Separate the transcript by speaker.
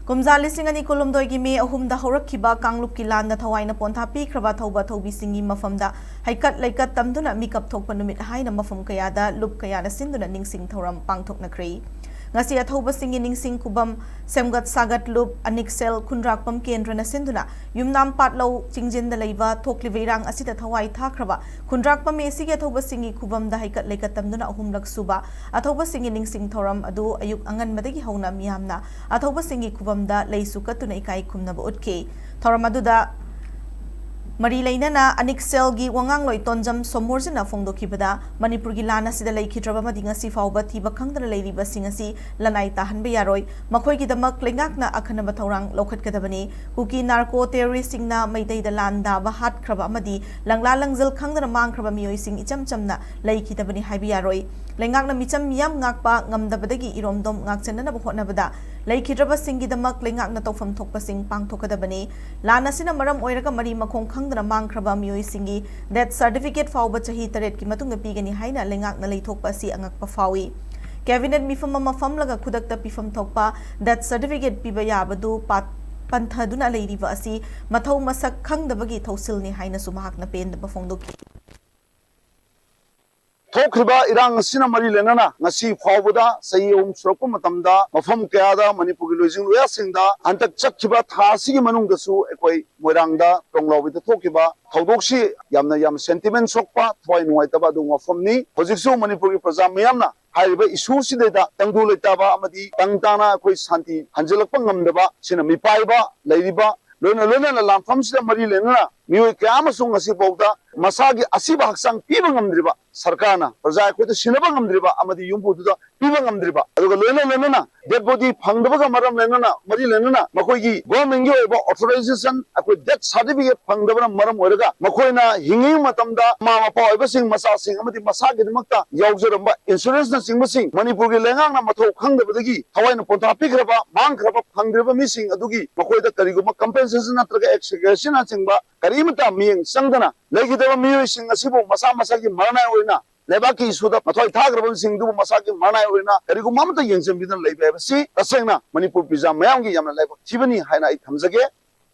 Speaker 1: Kumza lisingani kulumdoi gi me ahumda horakhiba kangluk ki landa thawaina pontha pikraba thauba thaubi singi mafamda haikat laikat tamduna Mikap Thokpa Numit Haina Mafam Kayada lup Kayana sinduna Ningsing Thouram Pangthokkhre ngasi athauba singi Ningsing kubam semgat sagat lup aniksel khunrakpam kendrana sinduna yumnam patlo chingjin da leiba thokli veirang asida thawai thakraba khunrakpam esigi athauba singi kubam da haikat laikat tamduna ahumlak suba athauba singi Ningsing Thouram adu ayuk angan madagi hauna miyamna athauba singi kubam da leisu katuna ikai kumnaba utke Thouram aduda Mari lainana aniksel gi wangang loi tonjam somorjina fongdokibada Manipur gi lana sida leikidraba madinga si fauba thiba khangdana leiriba singasi lanai tahanba yaroi makhoi gi damak lengakna akhanaba Thorang lokhatkadabani kuki narco terrorist singna maidai da landa ba hat khraba amadi langla langjal khangdana mangkhraba miyoi sing ichamchamna leikidabani haibi yaroi lengakna micham miyam ngakpa ngamdabadagi iromdom ngakchenna ba hotnabada leikidraba singi damak lengakna tofam thokpa sing pangthokadabani lana sina maram oiraga mari makhong khangdana mangkraba miyoi singi that certificate fauba chahi taret ki matungna pigani haina lengakna leithokpa si angakpa fawi cabinet mifam mafam laga khudakta pifam thokpa that certificate piba yabadu panthaduna leiriba asi mathau masak khangdabagi thausilni haina sumahakna pendaba fongdoki
Speaker 2: Thokriba irang sina mari lenana ngasi phawbuda sayum srokpa matamda mafam Kayada Manipur lojing loya singda antak chakkiba thasi gi manung dasu ekoi moirangda tonglawi da thokiba thawdoksi yam sentiment sokpa thoi nuai taba du mafam ni hojiksu Manipur gi praja miyamna haiba issue sideda tangdu letaba amadi tangtana ekoi santi hanjalakpa ngamdaba sina mipaiba leiriba lona lamfam sida mari lenana mioi kyamasung ngasi bawda masagi asiba haksang piba ngamdriba sarkana praja ko to sinaba ngamdriba amadi yumbu duda piba ngamdriba aduga lena dead body phangdabaga maram lena mari lena makoi gi government gi oiba authorization akoi death certificate phangdabana maram oiraga makoina hingi matamda mama pa oiba sing masa sing amadi masagi dimakta yaujuramba insurance na sing basing Manipur gi lengang na mathau khangdabadagi hawaina ponta pikraba mangkraba phangdriba mising adugi makoida kariguma compensation natraga execution na singba karimata miyeng sangdana legidaba miyoi sing asibu masa gi marana oina lebaki suda mathoi thagrabon sing du masaki marana oina karigu mamta yengsembidan leibe basi tasengna Manipur pizam mayam gi yamna leiba thibani haina I thamjage